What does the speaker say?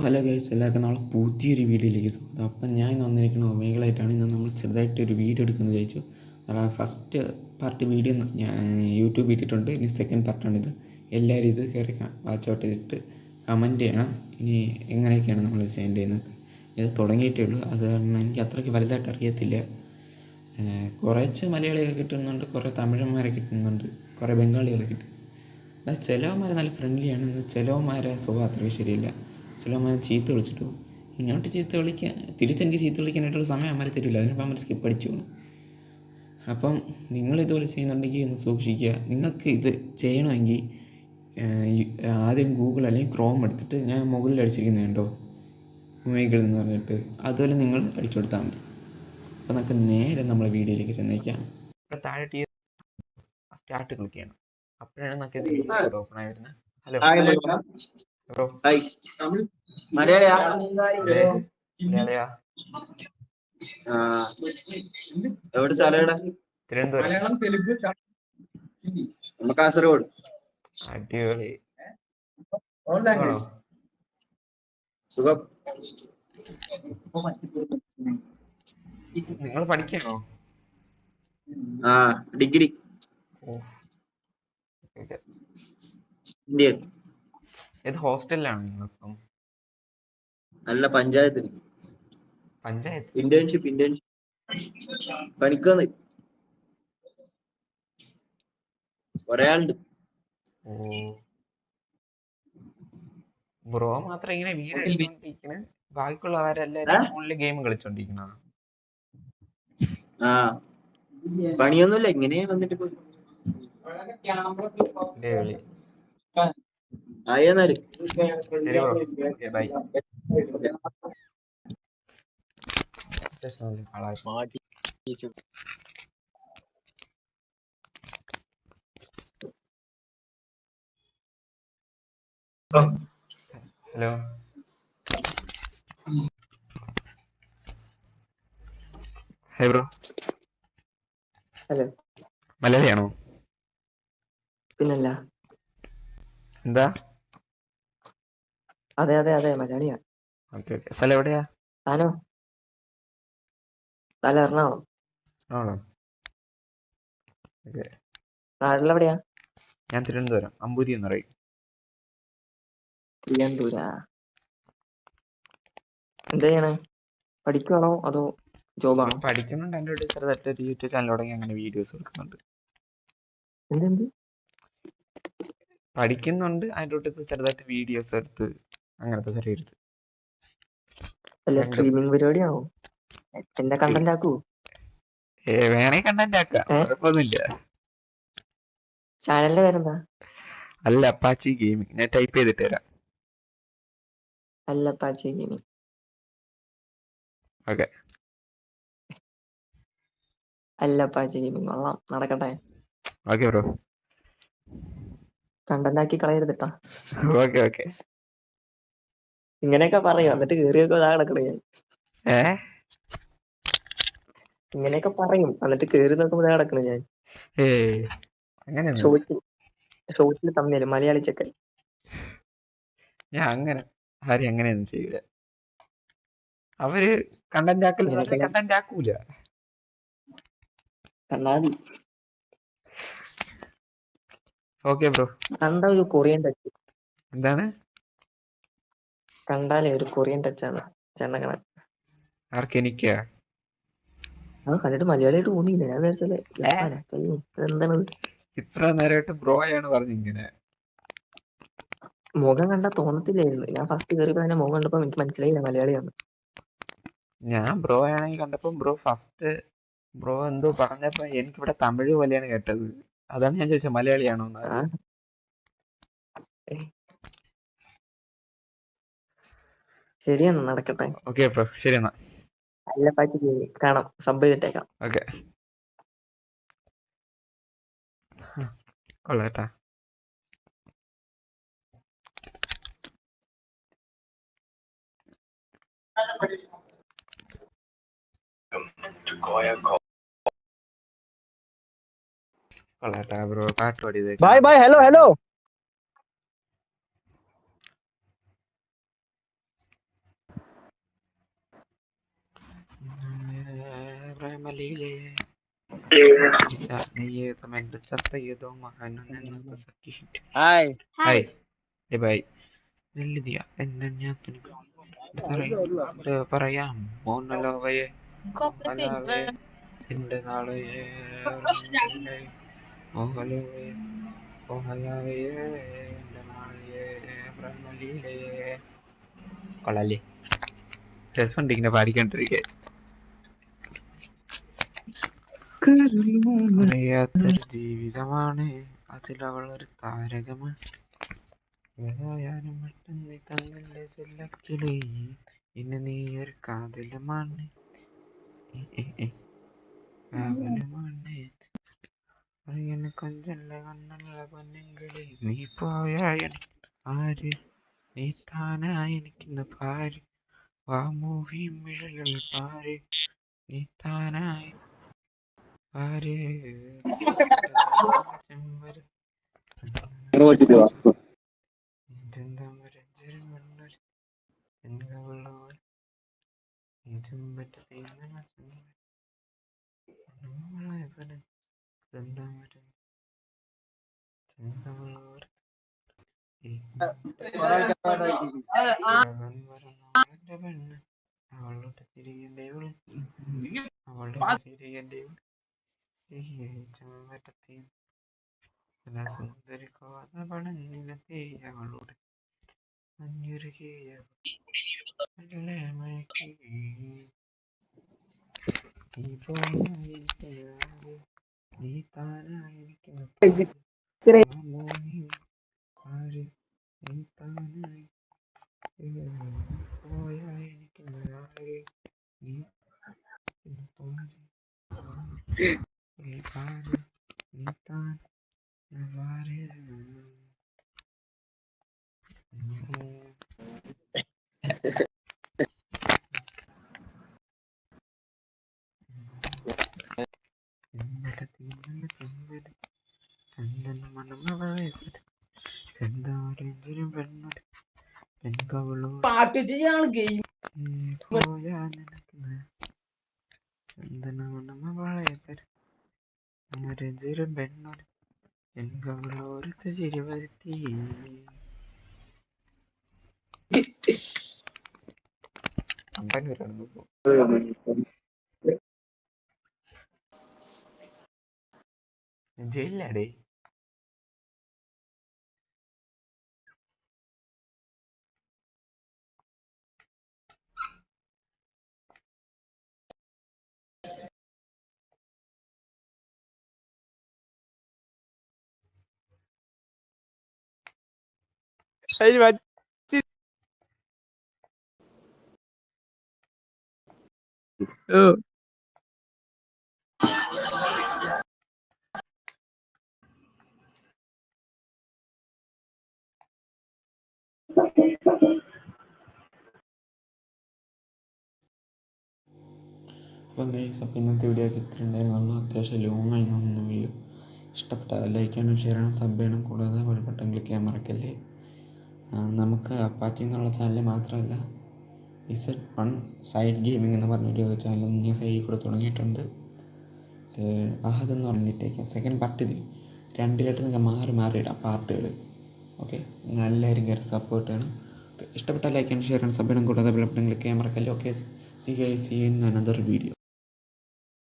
Hello guys, എല്ലാവർക്കും നാളെ പുതിയൊരു വീഡിയോയിലേക്ക് സ്വാഗതം. അപ്പം ഞാൻ ഇന്ന് വന്നിരിക്കുന്ന ഒമേകളായിട്ടാണ്. ഇന്ന് നമ്മൾ ചെറുതായിട്ടൊരു വീഡിയോ എടുക്കുന്നത് ചോദിച്ചു. ഫസ്റ്റ് പാർട്ട് വീഡിയോ ഞാൻ യൂട്യൂബ് ഇട്ടിട്ടുണ്ട്. ഇനി സെക്കൻഡ് പാർട്ടാണിത്. എല്ലാവരും ഇത് കയറി വാച്ച് ഔട്ട് ചെയ്തിട്ട് കമൻറ്റ് ചെയ്യണം. ഇനി എങ്ങനെയൊക്കെയാണ് നമ്മൾ ചെയ്യേണ്ടത് ചെയ്യുന്നത്. ഇത് തുടങ്ങിയിട്ടേ ഉള്ളൂ, അത് കാരണം എനിക്ക് അത്രയ്ക്ക് വലുതായിട്ട് അറിയത്തില്ല. കുറച്ച് മലയാളികളെ കിട്ടുന്നുണ്ട്, കുറേ തമിഴന്മാരെ കിട്ടുന്നുണ്ട്, കുറേ ബംഗാളികളെ കിട്ടും. ചിലവന്മാർ നല്ല ഫ്രണ്ട്ലിയാണ്, ചിലവന്മാരെ സ്വഭാവം അത്രയ്ക്ക് ശരിയല്ല. ചിലവന്മാർ ചീത്ത വിളിച്ചിട്ട് പോകും. ഇങ്ങോട്ട് ചീത്ത വിളിക്കാൻ തിരിച്ചെനിക്ക് ചീത്ത വിളിക്കാനായിട്ടുള്ള സമയം അമ്മ തരില്ല. അതിനിപ്പോൾ അമ്മ സ്കിപ്പ് അടിച്ചു പോകും. അപ്പം നിങ്ങളിതുപോലെ ചെയ്യുന്നുണ്ടെങ്കിൽ ഒന്ന് സൂക്ഷിക്കുക. നിങ്ങൾക്ക് ഇത് ചെയ്യണമെങ്കിൽ ആദ്യം ഗൂഗിൾ അല്ലെങ്കിൽ ക്രോം എടുത്തിട്ട് ഞാൻ മുകളിൽ അടിച്ചിരിക്കുന്നുണ്ടോ ഒമേഗിൾ എന്ന് പറഞ്ഞിട്ട്, അതുപോലെ നിങ്ങൾ അടിച്ചു കൊടുത്താൽ മതി. അപ്പോൾ നമുക്ക് നേരെ നമ്മളെ വീഡിയോയിലേക്ക് ചെന്നേക്കാം. ഇപ്പോൾ താഴെ സ്റ്റാർട്ട് ക്ലിക്ക് ചെയ്യണം. അപ്പോഴാണ് നമുക്ക് ഓപ്പൺ ആയി വരുന്നത്. ഹലോ ബ്രോ, മലയാളിയാ? മലയാളിയാ? എവിടെ സ്ഥലം? എവിടെ? തിരുവനന്തപുരം. നമ്മ കാസർഗോഡ്. അടിപൊളി. സുഖം. നിങ്ങൾ പഠിക്കണോ? ഡിഗ്രി. ഇന്ത്യൻ. ഏത് ഹോസ്റ്റലിലാണ് നിങ്ങളിപ്പം? അല്ല, പഞ്ചായത്തിൽ. പഞ്ചായത്ത് ഇന്റേൺഷിപ്പ് പണിക്കൊന്ന് കൊറേ ആളുണ്ട്. ഓ, ബ്രോ മാത്രം ഇങ്ങനെ വീഡിയോ കളിച്ചോണ്ടിരിക്കണ? ബാക്കിയുള്ളവരെല്ലാരും ഫോണില് ഗെയിം കളിച്ചോണ്ടിരിക്കണ? പണിയൊന്നുമില്ല, ഇങ്ങനെ വന്നിട്ട് പോയി. ആയെന്നാല് ശരി bro, okay bye. Hello, hey bro. Hello, മലയാളിയാണോ? പിന്നല്ല. എന്താ? അതെ അതെ അതെ, മലയാളിയാ. Okay okay. സ്ഥലം എവിടെയാ? താനോ? താൻ എറണാകുളം. ആണോ? ഓക്കെ. നാട്ടിലെവിടെയാ? ഞാൻ തിരുവനന്തപുരം, അമ്പൂരി എന്ന് പറയും. തിരുവനന്തപുരാ. എന്താ ചെയ്യണേ? പഠിക്കുവാണോ അതോ ജോബാണോ? പഠിക്കുന്നുണ്ട്. എൻ്റെ ഒരു ചെറുതായിട്ട് യൂട്യൂബ് ചാനൽ തുടങ്ങി, അങ്ങനെ വീഡിയോസ് എടുക്കുന്നുണ്ട്. എന്തെന്ത്? പഠിക്കുന്നുണ്ട്, അതിൻ്റെ തൊട്ട് ചെറുതായിട്ട് വീഡിയോസ് എടുത്ത് അങ്ങനത്തെ ചെറിയൊരു അല്ല, സ്ട്രീമിംഗ് പരിപാടിയാണോ? എന്റെ കണ്ടന്റ് ആക്കൂ. വേണേ കണ്ടന്റ് ആക്കാം, കുഴപ്പമൊന്നുമില്ല. ചാനലിന്റെ പേരെന്താ? അല്ല അപ്പാച്ചി ഗെയിമിംഗ്. ഞാൻ ടൈപ്പ് ചെയ്തിട്ട് തരാം. അല്ലപ്പാച്ചി ഗെയിമിംഗ്. ഓക്കെ. അല്ലപ്പാച്ചി ഗെയിമിംഗ് കൊള്ളാം, നടക്കട്ടെ. Okay bro. കണ്ടന്റ് ആക്കി കളയരുതിട്ടാ. Okay okay. ഇങ്ങനെയൊക്കെ പറയും, എന്നിട്ട് കേറിയൊക്കെ നടക്കണേ ഞാൻ. ഇങ്ങനെയൊക്കെ പറയും, എന്നിട്ട് കേറി നോക്കുമ്പോ നടക്കണേ ഞാൻ. ഷോർട്ടിൽ തമ്മിൽ മലയാളി ചെക്കൻ. ഞാൻ അങ്ങനെ ആരും അങ്ങനെയൊന്നും ചെയ്യില്ല. അവര് കണ്ടന്റ് ആക്കൂല. കണ്ണാടി. Okay bro. കണ്ട ഒരു കൊറിയൻ ടച്ച്. എന്താണ്? കണ്ടാലേ ഒരു കൊറിയൻ ടച്ചാണ് ചെണ്ണങ്ങനെ. ആർക്കെനിക്കാ? കണ്ടിട്ട് മലയാളിയായിട്ട് തോന്നിയില്ല. ഞാൻ വിചാരിച്ചല്ലേ എന്താണ് ഇത്ര നേരമായിട്ട് ബ്രോയാണ് പറഞ്ഞിങ്ങനെ. മുഖം കണ്ടാ തോന്നത്തില്ലായിരുന്നു. ഞാൻ ഫസ്റ്റ് കയറിയപ്പോ തന്നെ മുഖം കണ്ടപ്പോ എനിക്ക് മനസ്സിലായില്ല മലയാളിയാണ്. ഞാൻ ബ്രോ ആണെങ്കിൽ കണ്ടപ്പോ ബ്രോ എന്തോ പറഞ്ഞപ്പോ എനിക്കിവിടെ തമിഴ് പോലെയാണ് കേട്ടത്. അതാണ് ഞാൻ ചോദിച്ചത് മലയാളിയാണോ? ശരിയെന്നാ, നടക്കട്ടെ. ഓക്കെ ബ്രോ, ശരി എന്നാ. നല്ല പാറ്റി കാണാം, സബ് ചെയ്തിട്ടേക്കാം. ഓക്കെ, കൊള്ളാട്ടാ. കൊള്ളാട്ടാ ബ്രോ, പാട്ട് പാടിയത്. Bye bye, hello hello. പ്രേമലീലേ ഏതോ മെന്റ് സത്തയേതോ മഹാനന്ദ സഖിഹിറ്റ് ഹായ് ഹായ് ഏ ബൈ നെല്ലിതിയ എന്നെ ഞാൻ ഇത് പറയാം മോനലോവയെ മോഹലാവേ എന്റെ നാളെയേ മോഹലോവേ മോഹലാവേ എന്റെ നാളെയേ പ്രേമലീലയെ കൊള്ളാല്ലേ രസമുണ്ട് ഇങ്ങനെ പാടിക്കൊണ്ടിരിക്കെ അറിയാത്തൊരു ജീവിതമാണ് അതിലവൾ ഒരു താരകമാണ് ഏതായാലും പെട്ടെന്ന് കണ്ണിന്റെ ചെല്ലക്കിളി ഇന്ന് നീ ഒരു കാതലമാണ് കാവലമാണ് അറിയണ കൊഞ്ചല്ല കണ്ണുള്ള പൊന്നെങ്കിളി നീ പോയായ ആര് നീ താനായി എനിക്കുന്ന പാര് വാമൂഹിയും വിഴലുകൾ പാര് നീ താനായി പാര് ചെമ്പര അവളുടെ തിരികെ അവളുടെ തിരികെ ചെമ്പരത്തി സുന്ദരി കോത പടങ്ങിനത്തെ അവളുടെ മഞ്ഞുരുകിയ മയക്കി നീ പോയായിരിക്കുന്നു നീ താനായിരിക്കുന്നു ആര് നീ താനായി പോയായിരിക്കുന്നു ആര് നീ ആര് നീ താൻ ആര് ചന്ദന മണമവളെ എന്താരെങ്കിലും പെണ്ണൊരു പെൺകവളോ പോയാ നിനക്ക് ചന്ദന മണമവളെ ആരെങ്കിലും പെണ്ണൊരു പെൺകവളോരത്ത് ചിരി വരുത്തി ജയിലാടേ അപ്പം ഗൈസ്, അപ്പോൾ ഇന്നത്തെ വീഡിയോ ഒക്കെ ഇത്ര ഉണ്ടായിരുന്നുള്ളൂ. അത്യാവശ്യം ലോങ് ആയി തോന്നുന്നു വീഡിയോ. ഇഷ്ടപ്പെട്ട ലൈക്ക് ചെയ്യണം, ഷെയർ ചെയ്യണം, സബ് ചെയ്യണം, കൂടാതെ ഒരു ബട്ടൺ ക്ലിക്ക് ചെയ്യാൻ മറക്കല്ലേ. നമുക്ക് അപ്പാച്ചി എന്നുള്ള ചാനൽ മാത്രമല്ല Z1 സൈഡ് ഗെയിമിംഗ് എന്ന് പറഞ്ഞൊരു ചാനൽ ഞാൻ സൈഡിൽ കൂടെ തുടങ്ങിയിട്ടുണ്ട്. അഹദ് എന്ന് പറഞ്ഞിട്ടേക്കാം. സെക്കൻഡ് പാർട്ട് ഇതിൽ രണ്ടിലായിട്ട് നിങ്ങൾക്ക് മാറി മാറി ഇടാം പാർട്ടുകൾ. ഓക്കെ, നിങ്ങൾ എല്ലാവരും കയറി സപ്പോർട്ട് ചെയ്യണം. ഇഷ്ടപ്പെട്ട ലൈക്ക് ചെയ്യണം, ഷെയർ ചെയ്യണം, സബ് ചെയ്യണം, കൂടാതെ ബട്ടൺ ക്ലിക്ക് ചെയ്യാൻ മറക്കല്ലേ. Okay, C in another video.